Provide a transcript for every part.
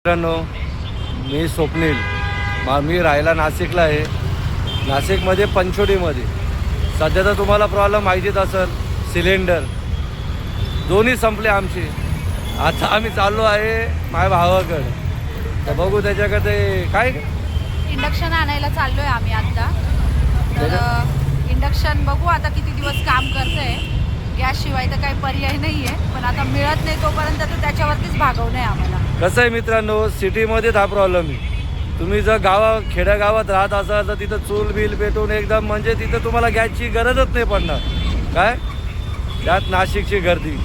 मित्रांनो, मी स्वप्नील. मी राहायला नाशिकला आहे. नाशिकमध्ये पंचवटीमध्ये. सध्या तर तुम्हाला प्रॉब्लेम माहितीच असेल, सिलेंडर दोन्ही संपले आमचे. आता आम्ही चाललो आहे माझ्या भावाकडे. तर बघू त्याच्याकडे काय इंडक्शन आणायला चाललोय आम्ही आता. तर इंडक्शन बघू आता किती दिवस काम करतंय. गॅस शिवाय तर काही पर्याय नाही आहे, पण आता मिळत नाही तोपर्यंत तर त्याच्यावरतीच भागवणं आहे आम्हाला. कसं आहे मित्रांनो, सिटीमध्येच हा प्रॉब्लेम आहे. तुम्ही जर खेड्यागावात राहत असाल तर तिथं चूल बिल पेटून एकदम म्हणजे तिथं तुम्हाला गॅसची गरजच नाही पडणार. काय त्यात नाशिकची गर्दी.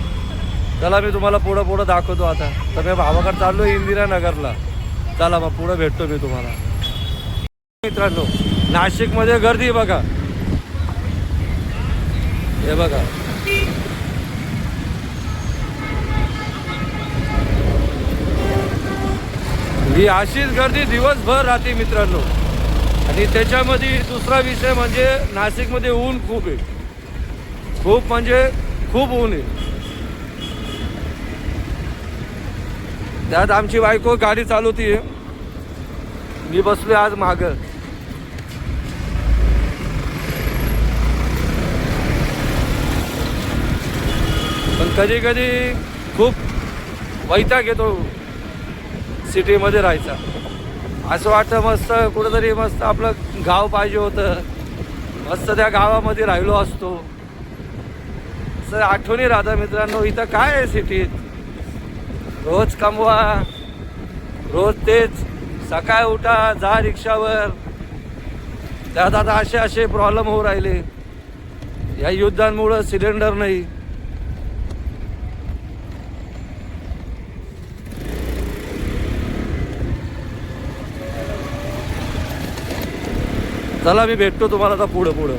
चला मी तुम्हाला पुढं दाखवतो. आता तर मी भावाकडे चाललो इंदिरानगरला. चला मग पुढं भेटतो मी तुम्हाला. मित्रांनो, नाशिकमध्ये गर्दी बघा. हे बघा, ही अशीच गर्दी दिवसभर राहते मित्रांनो. आणि त्याच्यामध्ये दुसरा विषय म्हणजे नाशिकमध्ये ऊन खूप आहे. खूप म्हणजे खूप ऊन आहे. त्यात आमची बायको गाडी चालवतीये, मी बसलोय आज मागं. पण कधी कधी खूप वैताग येतो सिटीमध्ये राहायचा. असं वाटतं मस्त कुठंतरी मस्त आपलं गाव पाहिजे होतं. मस्त त्या गावामध्ये राहिलो असतो. असं आठवणी राहतात मित्रांनो. इथं काय आहे सिटीत, रोज कमवा, रोज तेच. सकाळ उठा, जा रिक्षावर. त्यात आता असे प्रॉब्लेम होऊ राहिले. या युद्धांमुळं सिलेंडर नाही. चला मी भेटतो तुम्हाला आता पुढं.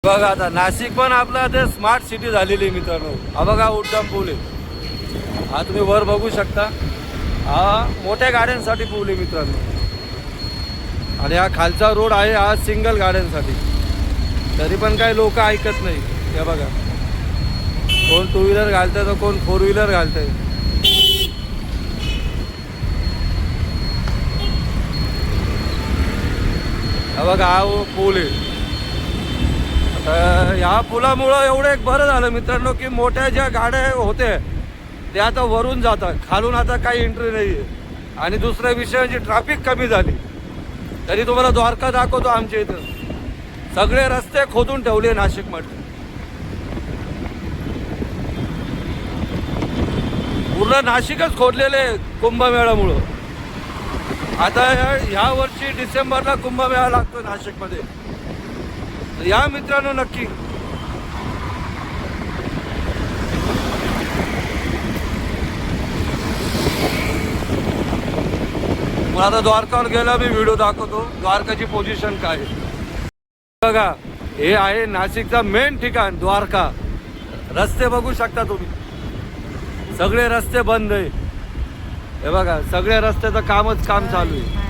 बघा आता नाशिक पण आपलं आता स्मार्ट सिटी झालेली आहे मित्रांनो. हा बघा उड्डाण पूल आहे. हा तुम्ही वर बघू शकता. हा मोठ्या गाड्यांसाठी पूल आहे मित्रांनो. आणि हा खालचा रोड आहे हा सिंगल गाड्यांसाठी. तरी पण काही लोक ऐकत नाही. हे बघा, कोण टू व्हीलर घालतंय तर कोण फोर व्हीलर घालतंय. हा बघा, हा पूल आहे. आता ह्या पुलामुळं एवढं एक बरं झालं मित्रांनो की मोठ्या ज्या गाड्या होते त्या आता वरून जातात, खालून आता काही एंट्री नाही आहे. आणि दुसरा विषय म्हणजे ट्रॅफिक कमी झाली. तरी तुम्हाला द्वारका दाखवतो. आमच्या इथं सगळे रस्ते खोदून ठेवले नाशिकमध्ये. पूर्ण नाशिकच खोदलेले कुंभमेळ्यामुळं. आता ह्या वर्षी डिसेंबरला कुंभमेळा लागतो नाशिकमध्ये. या मित्रांनो नक्की. मला आता द्वारकावर गेला मी व्हिडिओ दाखवतो द्वारकाची पोझिशन काय आहे. बघा, हे आहे नाशिकचा मेन ठिकाण द्वारका. रस्ते बघू शकता तुम्ही, सगळे रस्ते बंद आहे. हे बघा, सगळ्या रस्त्याचं काम चालू आहे.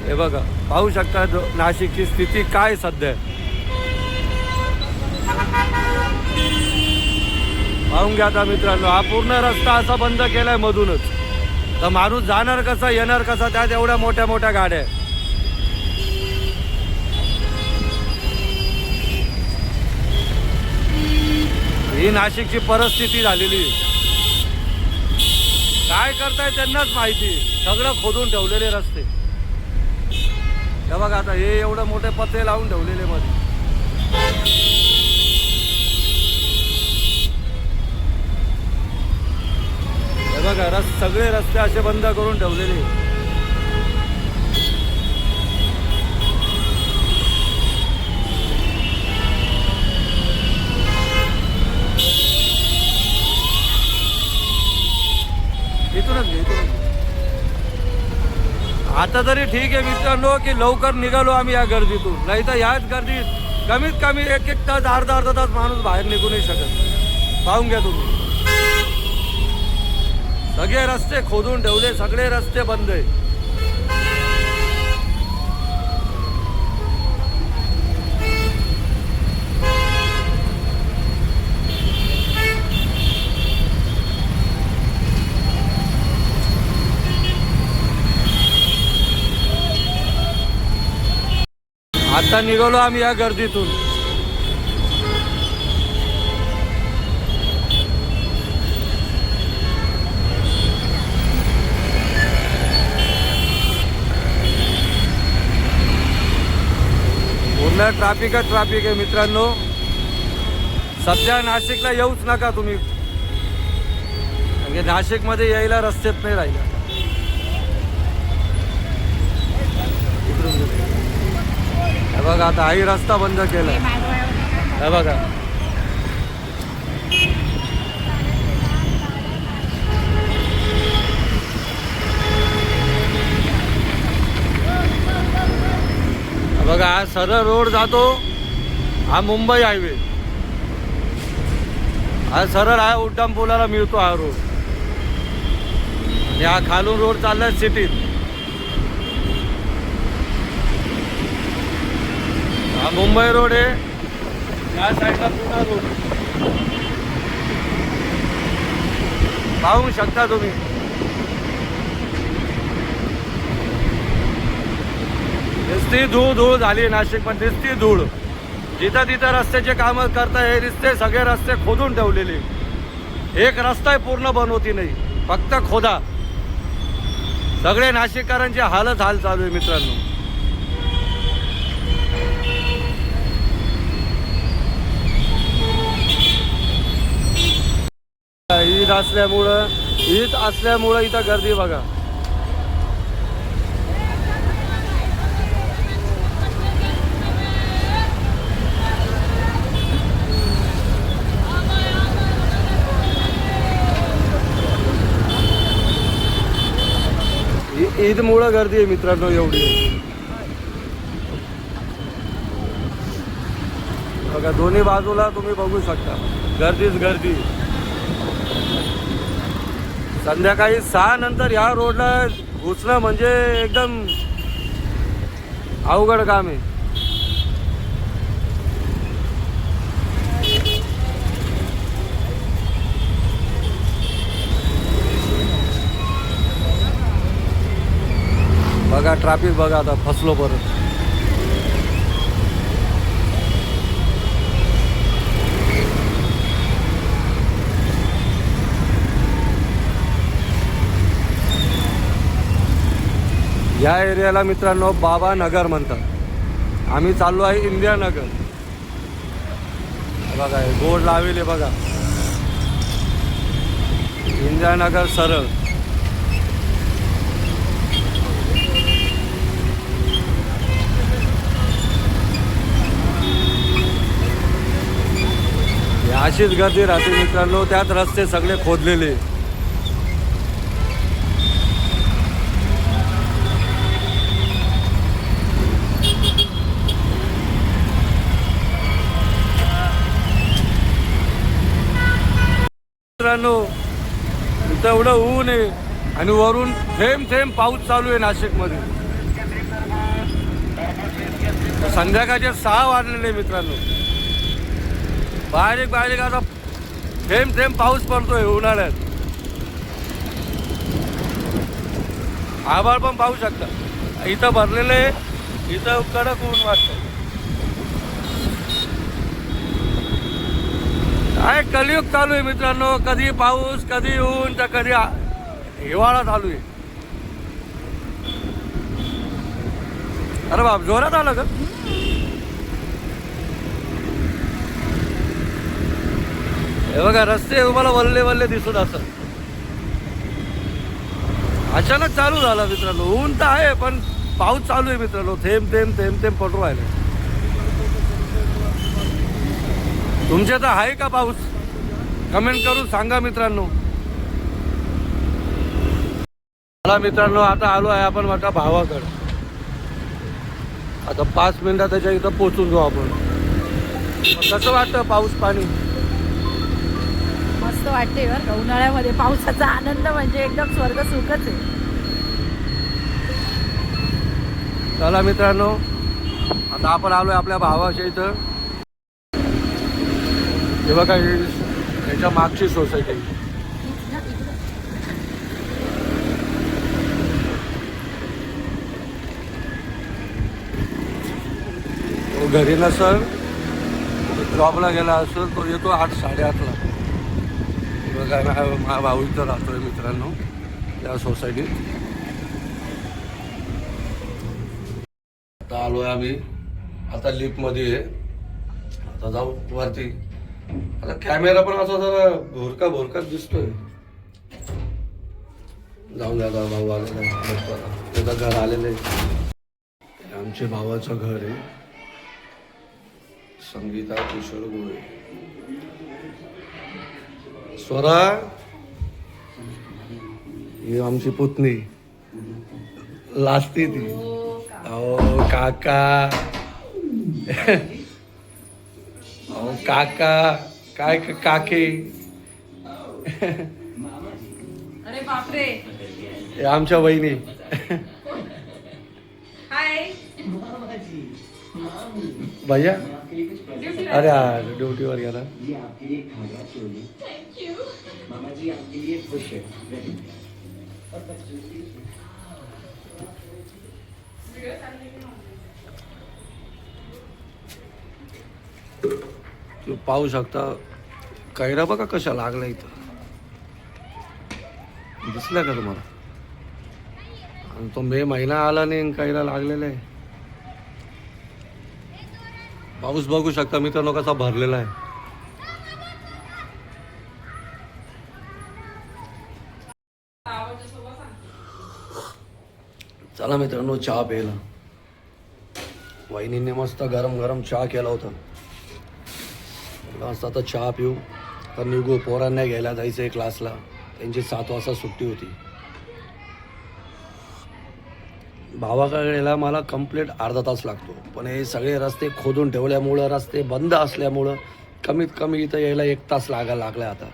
हे बघा, पाहू शकता नाशिकची स्थिती काय सध्या. पाहून घ्या आता मित्रांनो. हा पूर्ण रस्ता असा बंद केलाय मधूनच. तर माणूस जाणार कसा, येणार कसा, त्यात एवढ्या मोठ्या गाड्या. ही नाशिकची परिस्थिती झालेली आहे. काय करताय त्यांनाच माहिती. सगळं खोदून ठेवलेले रस्ते. हे बघा आता हे एवढं मोठे पत्रे लावून ठेवलेले मध्ये. हे बघा, सगळे रस्ते असे बंद करून ठेवलेले. इथूनच. आता तरी ठीक आहे मित्रांनो की लवकर निघालो आम्ही या गर्दीतून. नाही तर याच गर्दीत कमीत कमी एक तास अर्धा तास माणूस बाहेर निघू नाही शकत. पाहून घ्या तुम्ही. सगळे रस्ते खोदून ठेवले, सगळे रस्ते बंद आहे. आता निघालो आम्ही या गर्दीतून. पूर्ण ट्रॅफिक आहे मित्रांनो. सध्या नाशिकला येऊच नका तुम्ही, म्हणजे नाशिकमध्ये यायला रस्तेच नाही राहिला. हे बघा आता आई रस्ता बंद केला. हे बघा बघा हा सरळ रोड जातो, हा मुंबई हायवे. हा सरळ हा उड्डाण पुलाला मिळतो हा रोड. आणि हा खालून रोड चाललाय सिटीत. हा मुंबई रोड आहे, या साईडला पुणा रोड पाहू शकता तुम्ही. नुसती धूळ झाली नाशिक मध्ये, नुसती धूळ. जिथं तिथं रस्त्याचे कामं करताय, रस्ते सगळे रस्ते खोदून ठेवलेले. एक रस्ता पूर्ण बनवती नाही, फक्त खोदा. सगळे नाशिककरांचे हालच हाल चालू आहे मित्रांनो. ईद असल्यामुळं इथं गर्दी बघा. ईदमुळं गर्दी आहे मित्रांनो एवढी. बघा दोन्ही बाजूला तुम्ही बघू शकता गर्दीच गर्दी. संध्याकाळी 6 नंतर ह्या रोडला घुसणं म्हणजे एकदम अवघड काम आहे. बघा ट्रॅफिक बघा, आता फसलो परत. या एरियाला मित्रांनो बाबा नगर म्हणतात. आम्ही चाललो आहे इंडिया नगर. बघा बोर्ड लावले बघा, इंडिया नगर सरळ. अशीच गर्दी राहते मित्रांनो. त्यात रस्ते सगळे खोदलेले. मित्रांनो इथं एवढं ऊन आहे आणि वरून थेंब थेंब पाऊस चालू आहे नाशिकमध्ये. संध्याकाळचे 6 वाजलेले मित्रांनो. बारीक बारीक आता थेंब थेंब पाऊस पडतोय उन्हाळ्यात. आभाळ पण पाहू शकता इथं भरलेलं आहे. इथं कडक ऊन वाटतं. काय कलियुग चालू आहे मित्रांनो. कधी पाऊस, कधी ऊन, तर कधी हिवाळा चालू आहे. अरे बाप जोरात आलं का? हे बघा रस्ते तुम्हाला वल्ले वल्ले दिसत असत. अचानक चालू झाला मित्रांनो. ऊन तर आहे पण पाऊस चालू आहे मित्रांनो. थेंब थेंब थेंब थेंब पडू राहिले. तुमच्या तर आहे का पाऊस? कमेंट करून सांगा मित्रांनो. मला मित्रांनो आता आलो आहे आपण माझ्या भावाकडे. आता 5 मिनिटात त्याच्या इथं पोचून जाऊ आपण. कसं वाटतं पाऊस पाणी? मस्त वाटते बरं का. उन्हाळ्यामध्ये पावसाचा आनंद म्हणजे एकदम स्वर्ग सुखच आहे. चला मित्रांनो आता आपण आलोय आपल्या भावाच्या इथं. हे बघा याच्या मागची सोसायटी. घरी नसल जॉबला गेला असेल तो येतो 8 साडेआठला. बघा माझा भाऊ इथं राहतोय मित्रांनो या सोसायटीत. आता आलोय आम्ही, आता लिफ्टमध्ये आहे. आता जाऊ वरती. आता कॅमेरा पण असा जरा भोरकाच दिसतोय. जाऊन द्या आता, भाऊ आलेला आहे, त्याचं घर आलेलं आहे. आमच्या भावाचं घर आहे, संगीता किशोर गोळे. स्वरा ही आमची पुतणी लाजती ती. अहो काका अहो काका काय काके. अरे बापरे. हे आमच्या वहिनी. हाय भैया अरे ड्युटीवर गेला. तू पाहू शकता कैरा बघा कशा लागल्या इथं, दिसल्या का तुम्हाला? आणि तो मे महिना आला नाही कैरा लागलेला आहे. पाऊस बघू शकता मित्रांनो कसा भरलेला आहे. चला मित्रांनो चहा प्यायला. वहिनीने मस्त गरम गरम चहा केला होता. मस्त आता चहा पिऊ तर निघू. पोरांना घ्यायला जायचं क्लासला, त्यांची 7 वाजता सुट्टी होती. भावाकडे यायला मला कंप्लीट अर्धा तास लागतो, पण हे सगळे रस्ते खोदून ठेवल्यामुळं, रस्ते बंद असल्यामुळं कमीत कमी इथं यायला 1 तास लागला आता.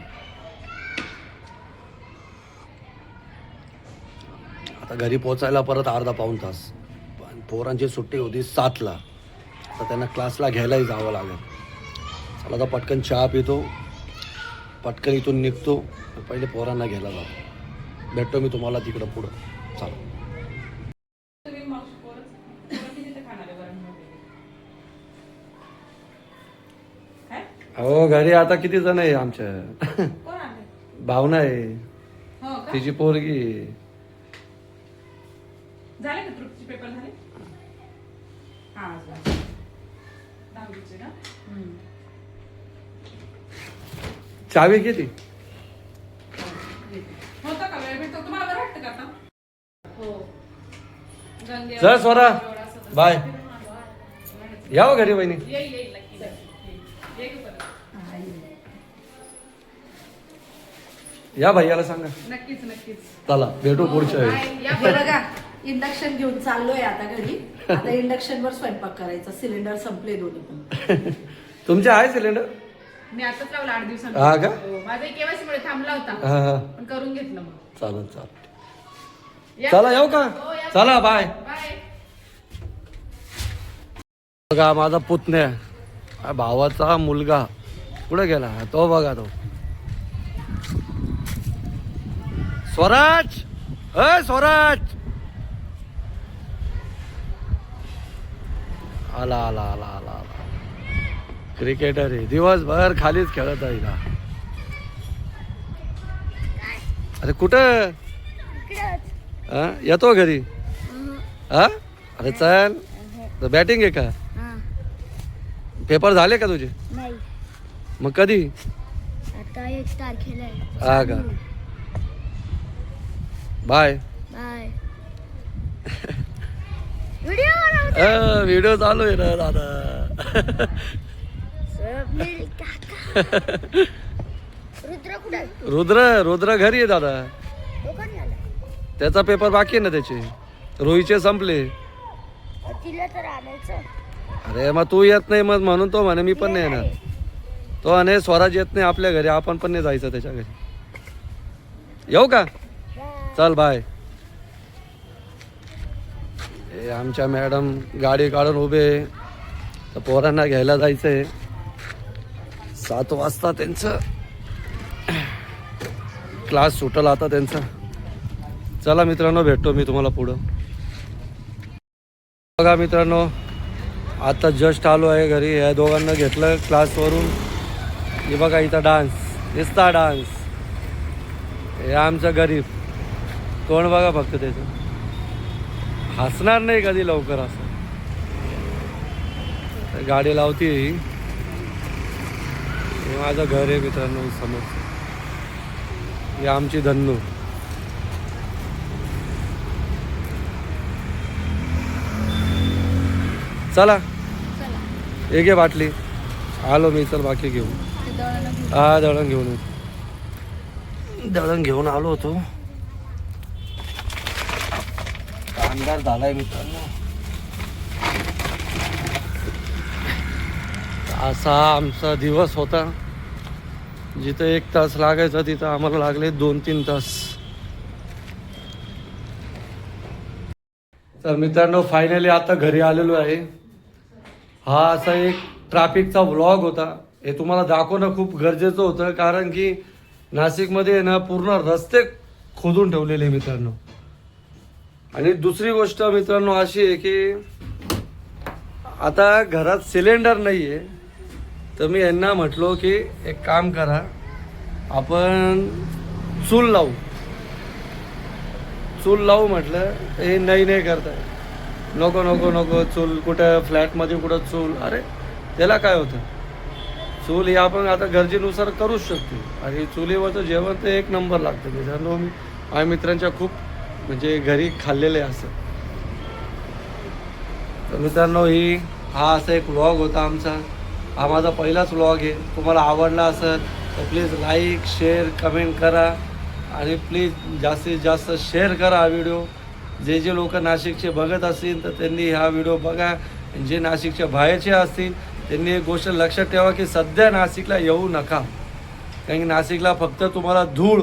आता घरी पोचायला परत अर्धा पाऊण तास. पण पोरांची सुट्टी होती 7ला, तर त्यांना क्लासला घ्यायलाही जावं लागेल. चला आता पटकन चहा पितो, पटकन इथून निघतो, पहिले पोरांना घ्यायला जातो. भेटतो मी तुम्हाला तिकडं पुढं. चला. हो घरी आता किती जण आहे आमच्या. भावना आहे, तिची पोरगी. झाले का तृप्तीचे पेपर झाले? दहावीचे ना. चावी किती होता का वेळ भेटतो तुम्हाला? बरं वाटतं का आता? हो. चल स्वरा बाय. या घरी वहिनी. येईल या भैयाला सांगा. नक्कीच. चला भेटू पुढच्या वेळी. हे बघा इंडक्शन घेऊन चाललोय आता घरी. आता इंडक्शन वर स्वयंपाक करायचा. सिलेंडर संपले दोन्ही पण. तुमचे आहे सिलेंडर? मी आताच लावला 8 दिवसांनी. हा का? माझा केवायसी मुळे थांबला होता, हा पण करून घेतलं मग. चालेल. चला येऊ का? चला बाय. बघा माझा पुतण्या, भावाचा मुलगा कुठे गेला तो बघा. तो स्वराज. स्वराज आला. क्रिकेटर आहे, दिवसभर खालीच खेळत आहे का? अरे कुठं येतो घरी? अरे चल, बॅटिंग आहे का? पेपर झाले का तुझे? नाही. मग कधी? आता 1 तारखेला आहे. हा का? बाय. बाय. व्हिडिओ चालू आहे ना दादा. स्वप्नील काका. रुद्र कुठे? रुद्र घरी आहे दादा. तो कोण झाला? त्याचा पेपर बाकी आहे ना त्याचे. रोहीचे संपले. तिला तर आणायचं. अरे मग तू येत नाही मग म्हणून तो म्हणे मी पण नाही येणार. तो म्हणे स्वराज येत नाही आपल्या घरी, आपण पण नाही जायचं त्याच्या घरी. येऊ का? चल बाय. हे आमच्या मॅडम गाडी काढून उभे, तर पोरांना घ्यायला जायचंय. 7 वाजता त्यांचं क्लास सुटल आता त्यांचा. चला मित्रांनो भेटतो मी तुम्हाला पुढं. बघा मित्रांनो आता जस्ट आलो आहे घरी. या दोघांना घेतलं क्लासवरून. हे बघा इथं डान्स, नुसता डान्स. हे आमचं गरीब तोंड बघा फक्त त्याचं, हसणार नाही कधी लवकर असं. गाडी लावती. हे माझं घर आहे मित्रांनो समोर. ही आमची धन्नू. चला एक घे बाटली. आलो मी, चल बाकी घेऊ. हा दळण घेऊन येतो. दळण घेऊन आलो होतो. अंधार झालाय मित्रांनो. असा आमचा दिवस होता. जिथं 1 तास लागायचा तिथं आम्हाला लागले 2-3 तास. तर मित्रांनो फायनली आता घरी आलेलो आहे. हा असा एक ट्रॅफिकचा व्लॉग होता. हे तुम्हाला दाखवणं खूप गरजेचं होतं, कारण की नाशिकमध्ये ना पूर्ण रस्ते खोदून ठेवलेले मित्रांनो. आणि दुसरी गोष्ट मित्रांनो अशी आहे की आता घरात सिलेंडर नाही आहे. तर मी यांना म्हटलो की एक काम करा, आपण चूल लावू. चूल लावू म्हटलं. हे नाही करताय. नको नको नको चूल कुठं फ्लॅटमध्ये कुठं चूल. अरे त्याला काय होतं, चूल हे आपण आता गरजेनुसार करूच शकतो. आणि चुलीवरचं जेवण तर 1 नंबर लागतं. मित्रांनो मी माझ्या मित्रांच्या खूप म्हणजे घरी खाल्लेले असं. तर मित्रांनो हा असा एक व्लॉग होता आमचा. हा माझा पहिलाच व्लॉग आहे. तुम्हाला आवडला असेल तर प्लीज लाईक शेअर कमेंट करा. आणि प्लीज जास्तीत जास्त शेअर करा हा व्हिडिओ. जे जे लोक नाशिकचे बघत असतील तर त्यांनी हा व्हिडिओ बघा. जे नाशिकच्या बाहेरचे असतील त्यांनी एक गोष्ट लक्षात ठेवा की सध्या नाशिकला येऊ नका. कारण की नाशिकला फक्त तुम्हाला धूळ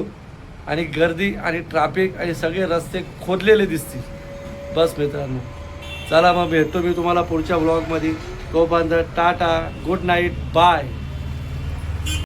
आणि गर्दी आणि ट्रॅफिक आणि सगळे रस्ते खोदलेले दिसतील. बस मित्रांनो, चला मग भेटतो मी तुम्हाला पुढच्या व्लॉगमध्ये. तोपर्यंत टाटा, गुड नाईट, बाय.